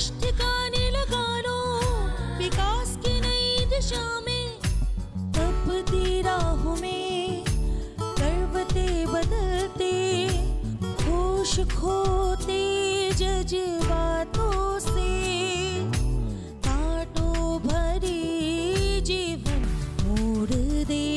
होश ठिकाने लगा लो, विकास की नई दिशा में तपती राहों में पर्वते बदलते, होश खोते जज्बातों से, कांटों भरी जीवन मोड़ दे।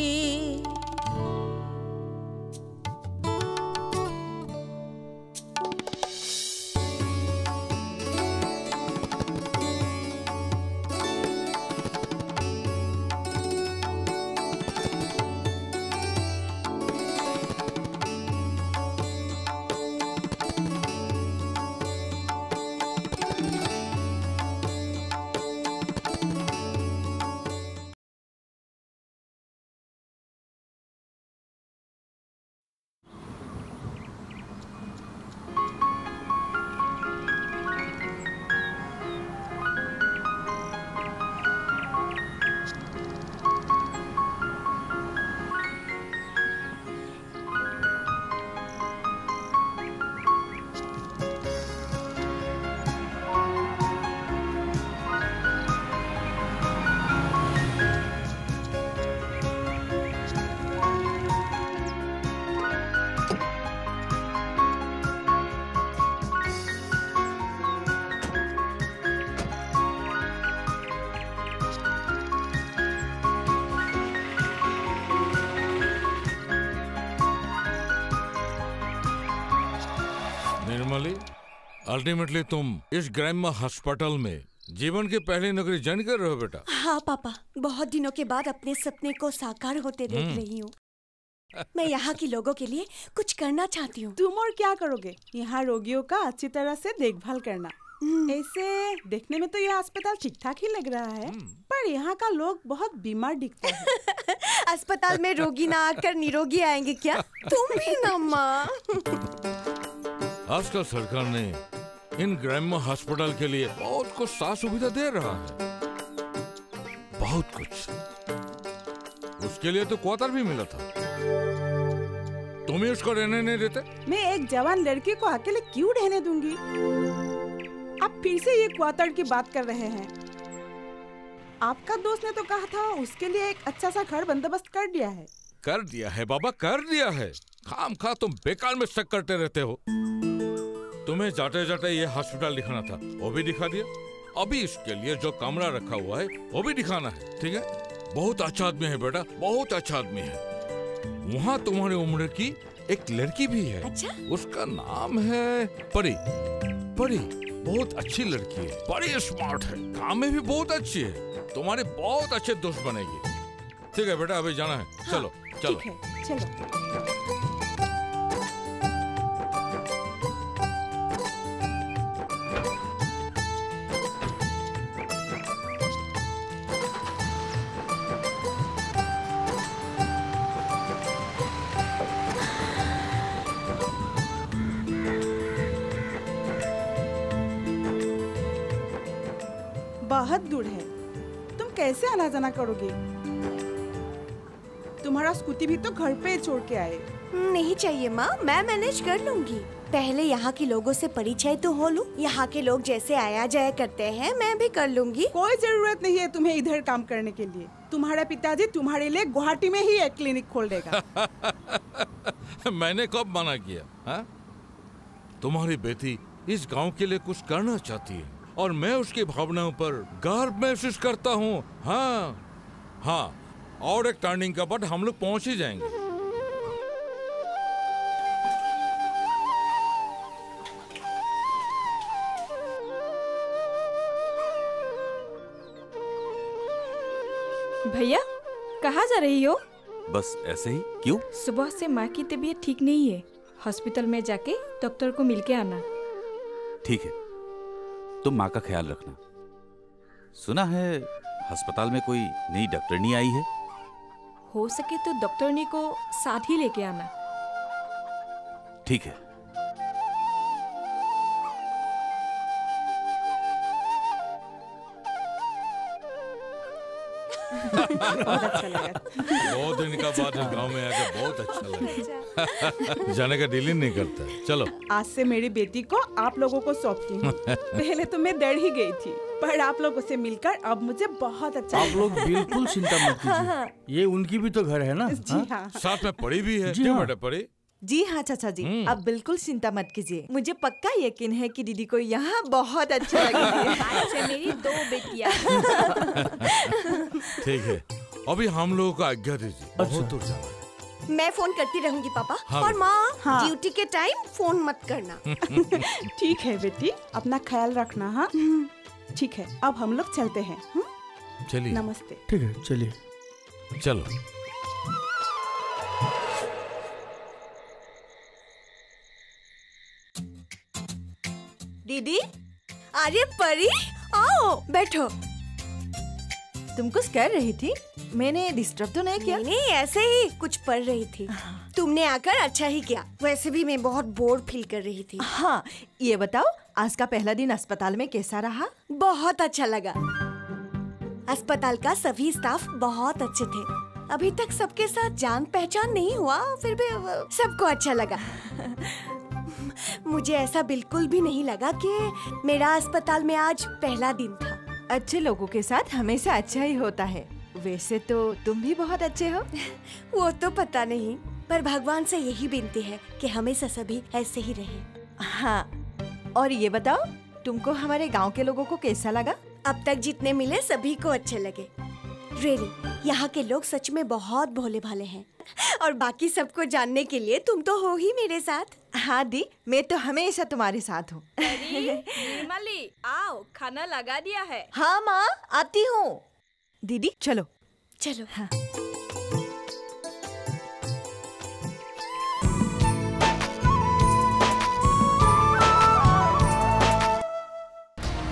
निर्मली, अल्टीमेटली तुम इस ग्रैंडमा हॉस्पिटल में जीवन की पहली नौकरी ज्वाइन कर रहे हो बेटा? हाँ पापा, बहुत दिनों के बाद अपने सपने को साकार होते देख रही हूँ। मैं यहाँ के लोगों के लिए कुछ करना चाहती हूँ। तुम और क्या करोगे? यहाँ रोगियों का अच्छी तरह से देखभाल करना। ऐसे देखने में तो यह अस्पताल ठीक ठाक ही लग रहा है, पर यहाँ का लोग बहुत बीमार दिखता है। अस्पताल में रोगी ना आकर निरोगी आएंगे क्या? तुम भी ना माँ। आजकल सरकार ने इन ग्रैंडमा हॉस्पिटल के लिए बहुत कुछ साथ सुविधा दे रहा है, बहुत कुछ। उसके लिए तो क्वार्टर भी मिला था, तुम ही उसको रहने नहीं देते। मैं एक जवान लड़की को अकेले क्यों रहने दूंगी? आप फिर से ये क्वार्टर की बात कर रहे हैं। आपका दोस्त ने तो कहा था उसके लिए एक अच्छा सा घर बंदोबस्त कर दिया है। कर दिया है बाबा, कर दिया है। खाम खा तुम बेकार में शक करते रहते हो। तुम्हें जाते जाते ये हॉस्पिटल दिखाना था, वो भी दिखा दिया। अभी इसके लिए जो कमरा रखा हुआ है वो भी दिखाना है, ठीक है? बहुत अच्छा आदमी है बेटा, बहुत अच्छा आदमी है। वहाँ तुम्हारी उम्र की एक लड़की भी है। अच्छा? उसका नाम है परी। परी बहुत अच्छी लड़की है, बड़ी स्मार्ट है, काम में भी बहुत अच्छी है, तुम्हारे बहुत अच्छे दोस्त बनेगी। ठीक है बेटा, अभी जाना है। हाँ, चलो चलो ठीक है, चलो। बहुत दूर है, तुम कैसे आना जाना करोगे? तुम्हारा स्कूटी भी तो घर पे छोड़ के आए। नहीं चाहिए माँ, मैं मैनेज कर लूंगी। पहले यहाँ के लोगों से परिचय तो हो लूं। यहाँ के लोग जैसे आया जाया करते हैं मैं भी कर लूंगी। कोई जरूरत नहीं है तुम्हें इधर काम करने के लिए। तुम्हारे पिताजी तुम्हारे लिए गुवाहाटी में ही एक क्लिनिक खोल देगा। मैंने कब मना किया? हा? तुम्हारी बेटी इस गांव के लिए कुछ करना चाहती है और मैं उसकी भावनाओं पर गर्व महसूस करता हूँ। हाँ हाँ, और एक टर्निंग के बाद हम लोग पहुंच ही जाएंगे। भैया, कहाँ जा रही हो? बस ऐसे ही। क्यों? सुबह से माँ की तबीयत ठीक नहीं है, हॉस्पिटल में जाके डॉक्टर को मिलके आना। ठीक है, तुम माँ का ख्याल रखना। सुना है अस्पताल में कोई नई डॉक्टरनी आई है। हो सके तो डॉक्टरनी को साथ ही लेके आना। ठीक है। बहुत अच्छा लगा। बहुत दिन का बाद इस गांव में आकर बहुत अच्छा लगा। जाने का दिल ही नहीं करता। चलो आज से मेरी बेटी को आप लोगों को सौंपती हूँ। पहले तो मैं डर ही गई थी, पर आप लोगों से मिलकर अब मुझे बहुत अच्छा आप लोग बिल्कुल चिंता मत कीजिए, ये उनकी भी तो घर है ना। जी हाँ। साथ में पड़ी भी है। जी क्यों हाँ। बेटा पड़ी? जी हाँ चाचा जी, अब बिल्कुल चिंता मत कीजिए। मुझे पक्का यकीन है कि दीदी को यहाँ बहुत अच्छा लगेगा। अच्छा मेरी 2 बेटियां। ठीक है, अभी हम लोगों को आज्ञा दीजिए, बहुत दूर जाना है। मैं फोन करती रहूंगी पापा। हाँ और बेटा। माँ, हाँ। ड्यूटी के टाइम फोन मत करना। ठीक है बेटी, अपना ख्याल रखना। हाँ ठीक है, अब हम लोग चलते हैं। चलिए। नमस्ते। ठीक है चलिए। चलो। दीदी, अरे परी, आओ बैठो। तुम कुछ कर रही थी? मैंने डिस्टर्ब तो नहीं किया? नहीं, ऐसे ही कुछ पढ़ रही थी। तुमने आकर अच्छा ही किया। वैसे भी मैं बहुत बोर फील कर रही थी। हाँ, ये बताओ आज का पहला दिन अस्पताल में कैसा रहा? बहुत अच्छा लगा। अस्पताल का सभी स्टाफ बहुत अच्छे थे। अभी तक सबके साथ जान पहचान नहीं हुआ, फिर भी सबको अच्छा लगा। मुझे ऐसा बिल्कुल भी नहीं लगा कि मेरा अस्पताल में आज पहला दिन था। अच्छे लोगों के साथ हमेशा अच्छा ही होता है। वैसे तो तुम भी बहुत अच्छे हो। वो तो पता नहीं, पर भगवान से यही विनती है कि हमेशा सभी ऐसे ही रहे। हाँ, और ये बताओ तुमको हमारे गांव के लोगों को कैसा लगा? अब तक जितने मिले सभी को अच्छे लगे। रियली, यहाँ के लोग सच में बहुत भोले भाले हैं। और बाकी सबको जानने के लिए तुम तो हो ही मेरे साथ। हाँ दी, मैं तो हमेशा तुम्हारे साथ हूँ। निर्मली, आओ खाना लगा दिया है। हाँ माँ, आती हूँ। दीदी चलो। चलो। हाँ।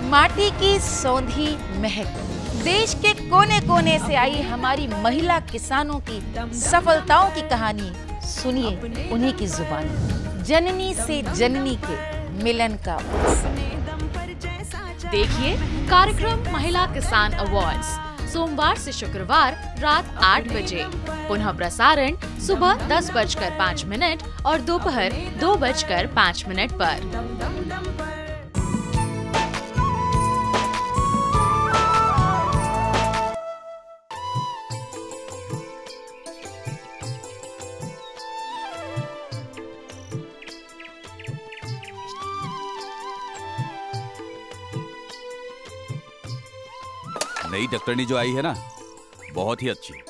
माटी की सौंधी महक, देश के कोने कोने से आई हमारी महिला किसानों की सफलताओं की कहानी सुनिए उन्हीं की जुबानी। जननी से जननी के मिलन का उत्सव। देखिए कार्यक्रम महिला किसान अवार्ड्स सोमवार से शुक्रवार रात 8 बजे, पुनः प्रसारण सुबह 10:05 और दोपहर 2:05 पर। नई डॉक्टरनी जो आई है ना, बहुत ही अच्छी है।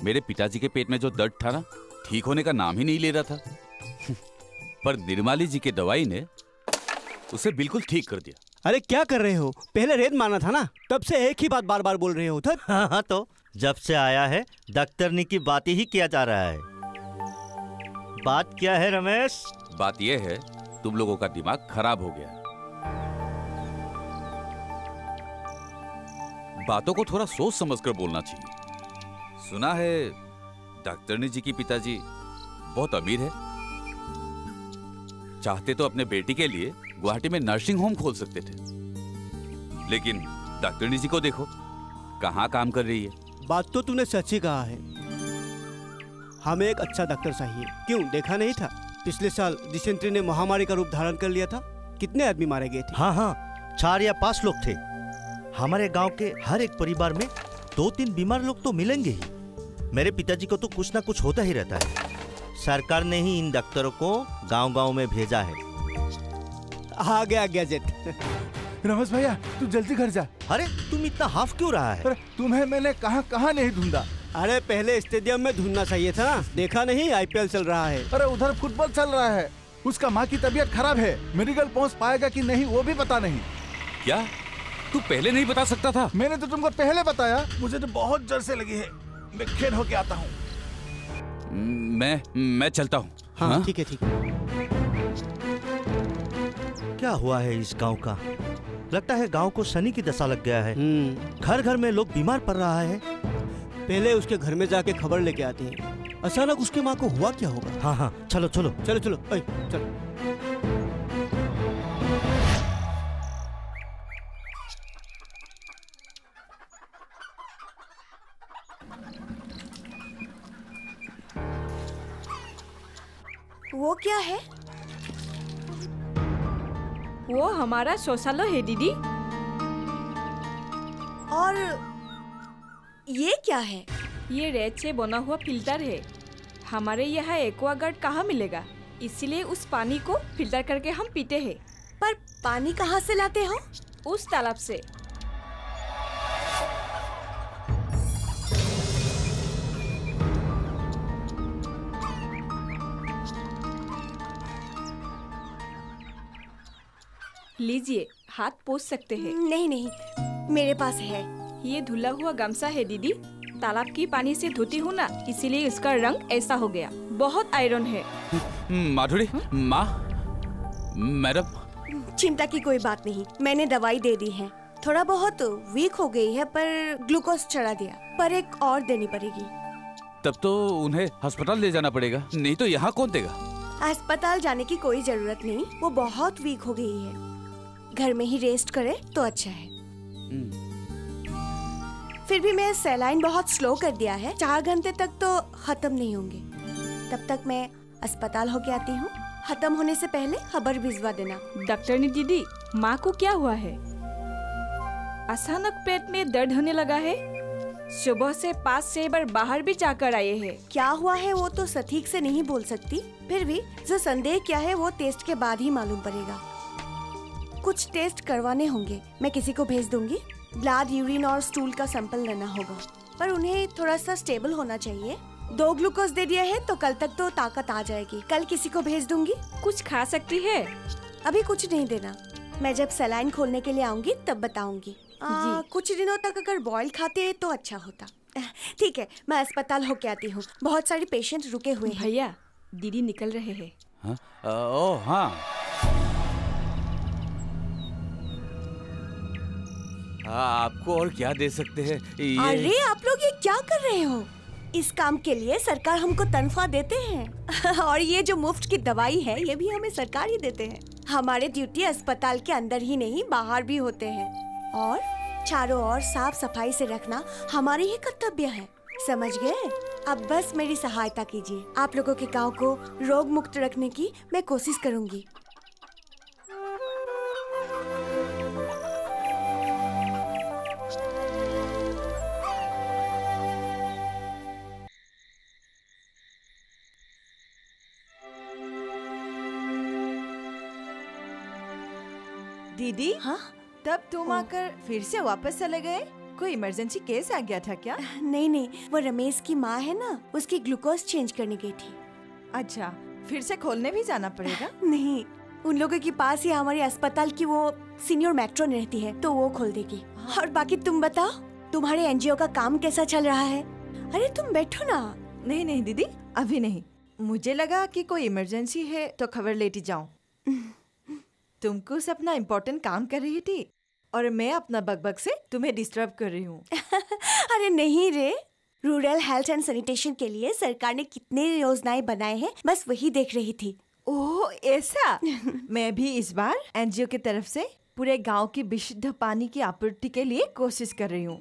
मेरे पिताजी के पेट में जो दर्द था ना, ठीक होने का नाम ही नहीं ले रहा था। पर निर्मली जी की दवाई ने उसे बिल्कुल ठीक कर दिया। अरे क्या कर रहे हो? पहले रेत मारना था ना, तब से एक ही बात बार बार बोल रहे हो। हाँ तो जब से आया है डॉक्टरनी की बात ही किया जा रहा है। बात क्या है रमेश? बात यह है, तुम लोगों का दिमाग खराब हो गया। बातों को थोड़ा सोच समझकर बोलना चाहिए। सुना है डॉक्टरनी जी की पिताजी बहुत अमीर है, चाहते तो अपने बेटी के लिए गुवाहाटी में नर्सिंग होम खोल सकते थे, लेकिन डॉक्टरनी जी को देखो कहाँ काम कर रही है। बात तो तूने सच ही कहा है। हमें एक अच्छा डॉक्टर चाहिए। क्यों, देखा नहीं था पिछले साल डिसेंट्री ने महामारी का रूप धारण कर लिया था? कितने आदमी मारे गए थे? हाँ हाँ, 4 या 5 लोग थे। हमारे गांव के हर एक परिवार में 2-3 बीमार लोग तो मिलेंगे ही। मेरे पिताजी को तो कुछ ना कुछ होता ही रहता है। सरकार ने ही इन डॉक्टरों को गांव-गांव में भेजा है। आ गया गैजेट। रमेश भैया तू जल्दी घर जा। अरे तुम इतना हाफ क्यों रहा है? अरे तुम्हें मैंने कहाँ नहीं ढूंढा। अरे पहले स्टेडियम में ढूंढना चाहिए था ना, देखा नहीं IPL चल रहा है। अरे उधर फुटबॉल चल रहा है। उसका माँ की तबीयत खराब है, मेडिकल पहुँच पाएगा कि नहीं वो भी पता नहीं। क्या तू पहले नहीं बता सकता था? मैंने तो तुमको पहले बताया। मुझे तो बहुत जर से लगी है, मैं खेल होके आता हूँ। मैं चलता हूँ। हाँ ठीक है ठीक है। क्या हुआ है इस गांव का? लगता है गांव को शनि की दशा लग गया है। घर घर में लोग बीमार पड़ रहा है। पहले उसके घर में जाके खबर लेके आते हैं। अचानक उसके माँ को हुआ क्या होगा? हाँ हाँ चलो चलो चलो चलो चलो। वो क्या है? वो हमारा शौचालय है दीदी। और ये क्या है? ये रेत से बना हुआ फिल्टर है। हमारे यहाँ एक्वागार्ड कहाँ मिलेगा, इसीलिए उस पानी को फिल्टर करके हम पीते हैं। पर पानी कहाँ से लाते हो? उस तालाब से। लीजिए, हाथ पोंछ सकते हैं। नहीं नहीं, मेरे पास है। ये धुला हुआ गमछा है दीदी। तालाब की पानी से धोती हूँ ना, इसीलिए इसका रंग ऐसा हो गया। बहुत आयरन है। माधुरी, माँ, मैडम। चिंता की कोई बात नहीं, मैंने दवाई दे दी है। थोड़ा बहुत वीक हो गई है, पर ग्लूकोज चढ़ा दिया, पर एक और देनी पड़ेगी। तब तो उन्हें अस्पताल ले जाना पड़ेगा, नहीं तो यहाँ कौन देगा? अस्पताल जाने की कोई जरूरत नहीं, वो बहुत वीक हो गई है। घर में ही रेस्ट करे तो अच्छा है। फिर भी मैं सैलाइन बहुत स्लो कर दिया है, 4 घंटे तक तो खत्म नहीं होंगे। तब तक मैं अस्पताल होके आती हूँ। खत्म होने से पहले खबर भिजवा देना। डॉक्टरनी दीदी, माँ को क्या हुआ है? अचानक पेट में दर्द होने लगा है। सुबह से 5-6 बार बाहर भी जाकर आए हैं। क्या हुआ है वो तो सटीक से नहीं बोल सकती, फिर भी जो संदेह क्या है वो टेस्ट के बाद ही मालूम पड़ेगा। कुछ टेस्ट करवाने होंगे, मैं किसी को भेज दूंगी। ब्लड, यूरिन और स्टूल का सैंपल लेना होगा, पर उन्हें थोड़ा सा स्टेबल होना चाहिए। 2 ग्लूकोज दे दिया है तो कल तक तो ताकत आ जाएगी। कल किसी को भेज दूंगी। कुछ खा सकती है? अभी कुछ नहीं देना, मैं जब सैलाइन खोलने के लिए आऊंगी तब बताऊंगी। कुछ दिनों तक अगर बॉयल खाते तो अच्छा होता। ठीक है, मैं अस्पताल होके आती हूँ। बहुत सारे पेशेंट रुके हुए हैं। भैया, दीदी निकल रहे हैं। ओह हाँ, आपको और क्या दे सकते हैं? अरे आप लोग ये क्या कर रहे हो? इस काम के लिए सरकार हमको तनख्वाह देते हैं और ये जो मुफ्त की दवाई है ये भी हमें सरकार ही देते हैं। हमारे ड्यूटी अस्पताल के अंदर ही नहीं बाहर भी होते हैं, और चारों ओर साफ सफाई से रखना हमारी ही कर्तव्य है। समझ गए? अब बस मेरी सहायता कीजिए। आप लोगों के गांव को रोग मुक्त रखने की मैं कोशिश करूंगी। दीदी, हाँ? तब तुम आकर फिर से वापस चले गए? कोई इमरजेंसी केस आ गया था क्या? नहीं नहीं, वो रमेश की माँ है ना, उसकी ग्लूकोज चेंज करने गई थी। अच्छा, फिर से खोलने भी जाना पड़ेगा? नहीं, उन लोगों के पास ही हमारे अस्पताल की वो सीनियर मैट्रॉन रहती है, तो वो खोल देगी। और बाकी तुम बताओ, तुम्हारे एनजीओ का काम कैसा चल रहा है? अरे तुम बैठो ना। नहीं नहीं दीदी, अभी नहीं। मुझे लगा कि कोई इमरजेंसी है तो खबर लेती जाऊं। तुम कुछ अपना इम्पोर्टेंट काम कर रही थी और मैं अपना बकबक से तुम्हें डिस्टर्ब कर रही हूँ। अरे नहीं रे, रूरल हेल्थ एंड सैनिटेशन के लिए सरकार ने कितने योजनाएं बनाए हैं, बस वही देख रही थी। ओह ऐसा? मैं भी इस बार एनजीओ की तरफ से पूरे गांव की विशुद्ध पानी की आपूर्ति के लिए कोशिश कर रही हूँ।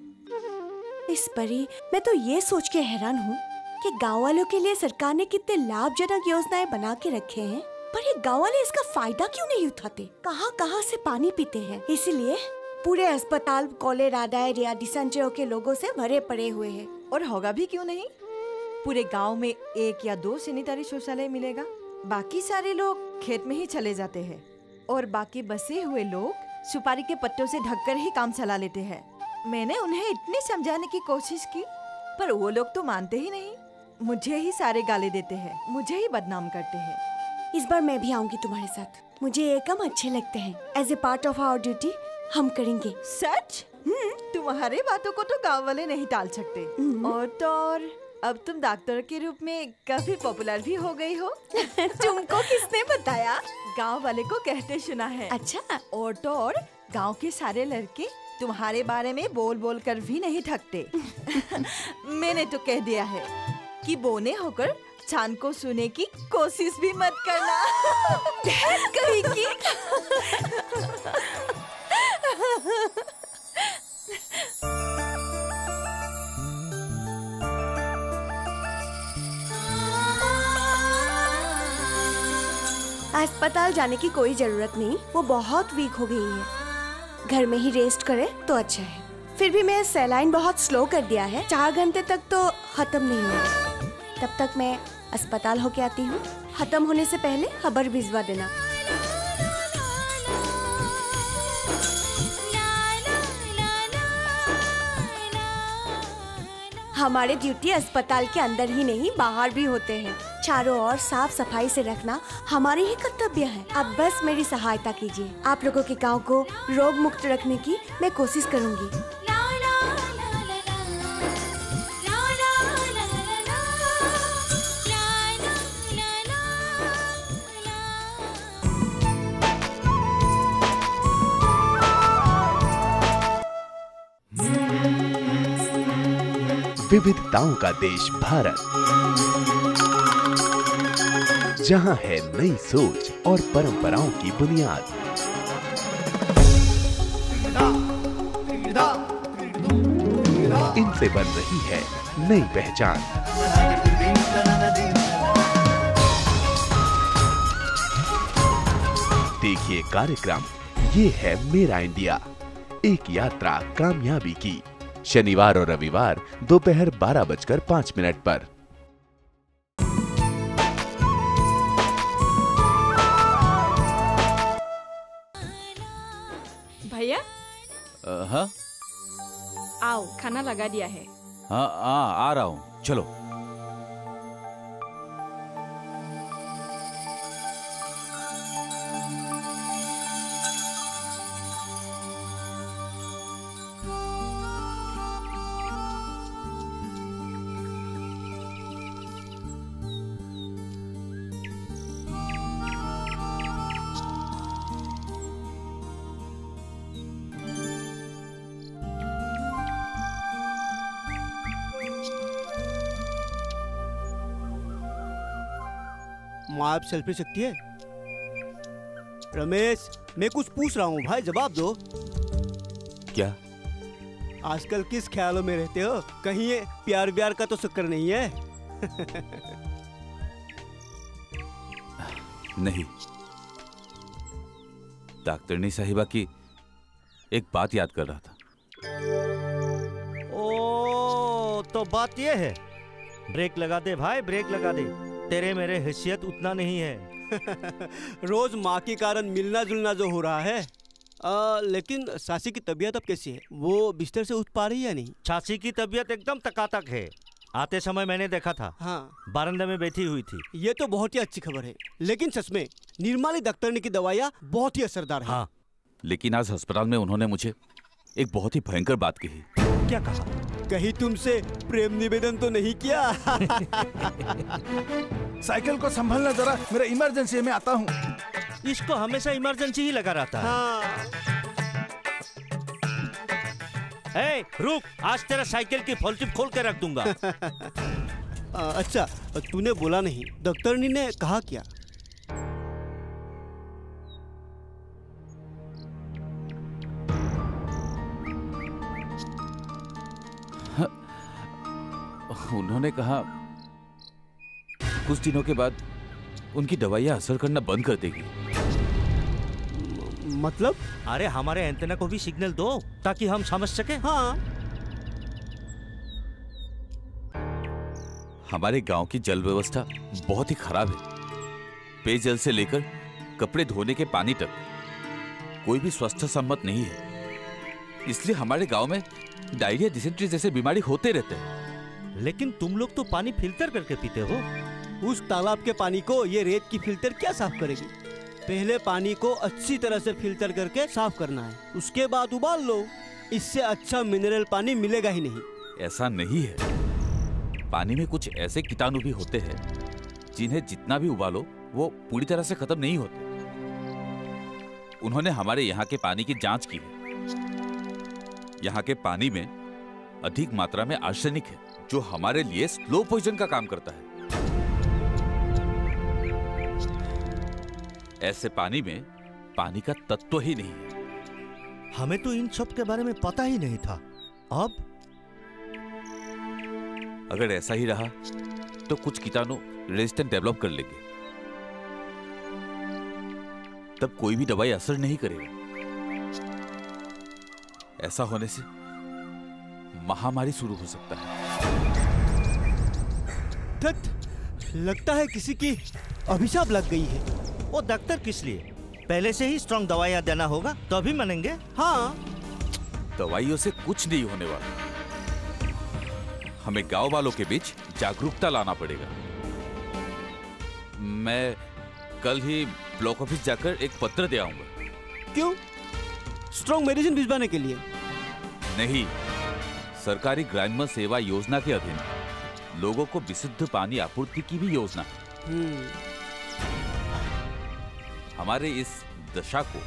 इस परी, मैं तो ये सोच के हैरान हूँ कि गाँव वालों के लिए सरकार ने कितने लाभजनक योजनाएं बना के रखे हैं, पर ये गाँव वाले इसका फायदा क्यों नहीं उठाते? कहाँ कहाँ से पानी पीते हैं। इसीलिए पूरे अस्पताल कोलेरा, डायरिया, डिसेंट्री के लोगों से भरे पड़े हुए हैं। और होगा भी क्यों नहीं? पूरे गांव में 1 या 2 सैनिटरी शौचालय मिलेगा। बाकी सारे लोग खेत में ही चले जाते हैं और बाकी बसे हुए लोग सुपारी के पत्तों से ढककर ही काम चला लेते हैं। मैंने उन्हें इतनी समझाने की कोशिश की, पर वो लोग तो मानते ही नहीं। मुझे ही सारे गाली देते हैं, मुझे ही बदनाम करते हैं। इस बार मैं भी आऊंगी तुम्हारे साथ। मुझे ये काम अच्छे लगते हैं। As a part of our duty हम करेंगे। सच? तुम्हारे बातों को तो गांव वाले नहीं टाल सकते। और तो और अब तुम डॉक्टर के रूप में काफी पॉपुलर भी हो गई हो। तुमको किसने बताया? गांव वाले को कहते सुना है। अच्छा? और तो और गांव के सारे लड़के तुम्हारे बारे में बोल बोल कर भी नहीं थकते। मैंने तो कह दिया है कि बोने होकर चांद को सुने की कोशिश भी मत करना। कहीं की। अस्पताल जाने की कोई जरूरत नहीं, वो बहुत वीक हो गई है। घर में ही रेस्ट करे तो अच्छा है। फिर भी मैं सैलाइन बहुत स्लो कर दिया है, 4 घंटे तक तो खत्म नहीं हुआ। तब तक मैं अस्पताल होके आती हूँ। खत्म होने से पहले खबर भिजवा देना। हमारे ड्यूटी अस्पताल के अंदर ही नहीं बाहर भी होते हैं। चारों ओर साफ सफाई से रखना हमारी ही कर्तव्य है। आप बस मेरी सहायता कीजिए। आप लोगों के गांव को रोग मुक्त रखने की मैं कोशिश करूंगी। विविधताओं का देश भारत, जहां है नई सोच और परंपराओं की बुनियाद। इनसे बन रही है नई पहचान। देखिए कार्यक्रम ये है मेरा इंडिया, एक यात्रा कामयाबी की। शनिवार और रविवार दोपहर 12:05 पर। भैया हाँ आओ, खाना लगा दिया है। हाँ आ रहा हूँ, चलो। माँ आप सेल्फी सकती है? रमेश, मैं कुछ पूछ रहा हूँ भाई, जवाब दो। क्या? आजकल किस ख्यालों में रहते हो? कहीं ये प्यार व्यार का तो चक्कर नहीं है? नहीं, डॉक्टरनी साहिबा की एक बात याद कर रहा था। ओ तो बात ये है, ब्रेक लगा दे भाई, ब्रेक लगा दे। तेरे मेरे हैसियत उतना नहीं है। रोज माँ के कारण मिलना जुलना जो हो रहा है। लेकिन सासी की तबीयत अब कैसी है? वो बिस्तर से उठ पा रही है या नहीं? सासी की तबीयत एकदम टकाटक है। आते समय मैंने देखा था, हाँ, बारांदे में बैठी हुई थी। ये तो बहुत ही अच्छी खबर है। लेकिन सच में निर्माली डॉक्टरनी की दवाइयाँ बहुत ही असरदार है। हाँ, लेकिन आज अस्पताल में उन्होंने मुझे एक बहुत ही भयंकर बात कही। क्या कहा? कहीं तुमसे प्रेम निवेदन तो नहीं किया? साइकिल को संभालना जरा, मेरा इमरजेंसी है, मैं आता हूँ। इसको हमेशा इमरजेंसी ही लगा रहता है। हाँ। रुक, आज तेरा साइकिल की फॉल्टिप खोल के रख दूंगा। अच्छा, तूने बोला नहीं, डॉक्टरनी ने कहा क्या? उन्होंने कहा कुछ दिनों के बाद उनकी दवाइयाँ असर करना बंद कर देगी। मतलब? अरे हमारे एंटेना को भी सिग्नल दो ताकि हम समझ सके। हाँ। हमारे गांव की जल व्यवस्था बहुत ही खराब है। पेयजल से लेकर कपड़े धोने के पानी तक कोई भी स्वास्थ्य सम्मत नहीं है। इसलिए हमारे गांव में डायरिया, डिसेंट्री जैसे बीमारी होते रहते हैं। लेकिन तुम लोग तो पानी फिल्टर करके पीते हो। उस तालाब के पानी को ये रेत की फिल्टर क्या साफ करेगी? पहले पानी को अच्छी तरह से फिल्टर करके साफ करना है, उसके बाद उबाल लो। इससे अच्छा मिनरल पानी मिलेगा ही नहीं। ऐसा नहीं है, पानी में कुछ ऐसे कीटाणु भी होते हैं जिन्हें जितना भी उबालो वो पूरी तरह से खत्म नहीं होते। उन्होंने हमारे यहाँ के पानी की जांच की है। यहाँ के पानी में अधिक मात्रा में आर्सेनिक है, जो हमारे लिए स्लो पॉइजन का काम करता है। ऐसे पानी में पानी का तत्व ही नहीं है। हमें तो इन सब के बारे में पता ही नहीं था। अब अगर ऐसा ही रहा तो कुछ कीटाणु रेजिस्टेंट डेवलप कर लेंगे। मतलब कोई भी दवाई असर नहीं करेगा। ऐसा होने से महामारी शुरू हो सकता है। लगता है किसी की अभिशाप लग गई है। वो डॉक्टर किस लिए? पहले से ही स्ट्रॉन्ग दवाइयाँ देना होगा तो अभी मानेंगे। हाँ, दवाइयों से कुछ नहीं होने वाला। हमें गांव वालों के बीच जागरूकता लाना पड़ेगा। मैं कल ही ब्लॉक ऑफिस जाकर एक पत्र दे आऊंगा। क्यों? स्ट्रॉन्ग मेडिसिन भिजवाने के लिए? नहीं, सरकारी ग्राम्य सेवा योजना के अधीन लोगों को विशुद्ध पानी आपूर्ति की भी योजना है। हमारे इस दशा को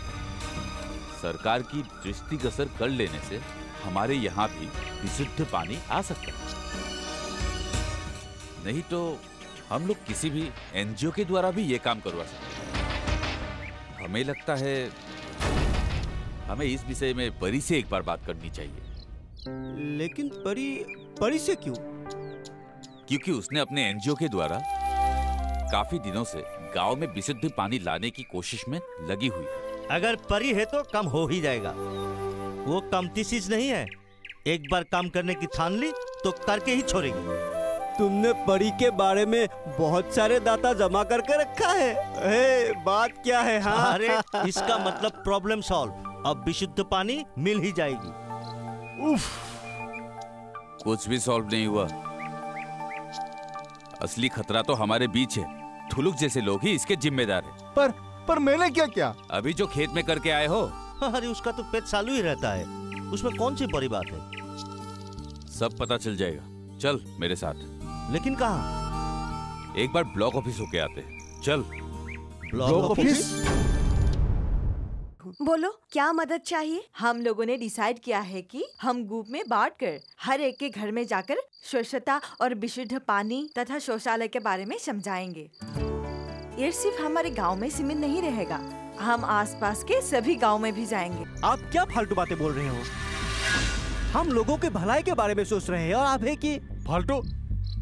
सरकार की दृष्टिगोचर कर लेने से हमारे यहाँ भी विशुद्ध पानी आ सकता है। नहीं तो हम लोग किसी भी एनजीओ के द्वारा भी ये काम करवा सकते हैं। हमें लगता है हमें इस विषय में परी से एक बार बात करनी चाहिए। लेकिन परी से क्यों? क्योंकि उसने अपने एनजीओ के द्वारा काफी दिनों से गांव में विशुद्ध पानी लाने की कोशिश में लगी हुई है। अगर परी है तो काम हो ही जाएगा। वो कमती चीज नहीं है। एक बार काम करने की ठान ली तो करके ही छोड़ेगी। तुमने परी के बारे में बहुत सारे डाटा जमा करके रखा है। बात क्या है? हाँ? अरे इसका मतलब प्रॉब्लम सॉल्व। अब विशुद्ध पानी मिल ही जाएगी। उफ, कुछ भी सॉल्व नहीं हुआ। असली खतरा तो हमारे बीच है। थुलुक जैसे लोग ही इसके जिम्मेदार हैं। पर मैंने क्या किया? अभी जो खेत में करके आए हो। अरे उसका तो पेट चालू ही रहता है। उसमें कौन सी बड़ी बात है? सब पता चल जाएगा। चल मेरे साथ। लेकिन कहाँ? एक बार ब्लॉक ऑफिस होके आते हैं। चल। Block office? बोलो, क्या मदद चाहिए? हम लोगों ने डिसाइड किया है कि हम ग्रुप में बांटकर हर एक के घर में जाकर स्वच्छता और विशुद्ध पानी तथा शौचालय के बारे में समझाएंगे। ये सिर्फ हमारे गांव में सीमित नहीं रहेगा, हम आसपास के सभी गांव में भी जाएंगे। आप क्या फालतू बातें बोल रहे हो? हम लोगों के भलाई के बारे में सोच रहे हैं और आप है कि फालतू?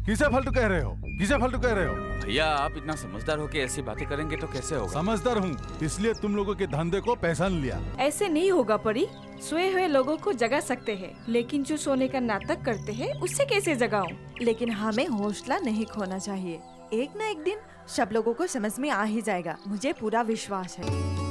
किसे फालतू कह रहे हो? किसे फालतू कह रहे हो? भैया, आप इतना समझदार हो के ऐसी बातें करेंगे तो कैसे होगा? समझदार हूँ, इसलिए तुम लोगों के धंधे को पहचान लिया। ऐसे नहीं होगा परी। सोए हुए लोगों को जगा सकते हैं, लेकिन जो सोने का नाटक करते हैं उससे कैसे जगाऊं? लेकिन हमें हौसला नहीं खोना चाहिए। एक न एक दिन सब लोगों को समझ में आ ही जाएगा, मुझे पूरा विश्वास है।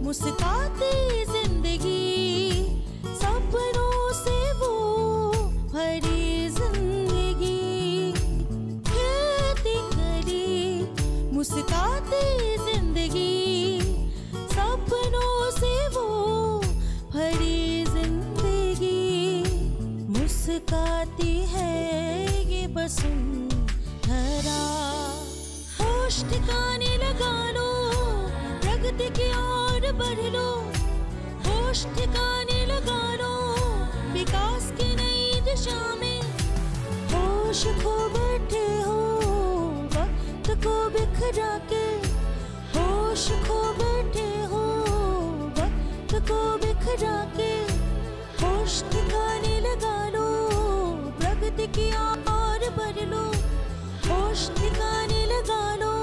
मुस्कुराती जिंदगी, सपनों से वो भरी जिंदगी। खेती करी मुस्कुराती जिंदगी, सपनों से वो भरी जिंदगी। मुस्कुराती है ये वसुंधरा, होश ठिकाने लगा लो, प्रगति की ओर बढ़ लो। होश ठिकाने लगा लो, विकास की नई दिशा में। होश खो बैठे हो वक्त को बिखरा के, होश खो बैठे हो वक्त को बिखरा के। होश ठिकाने लगा लो, प्रगति की ओर बढ़ लो। होश ठिकाने लगा लो,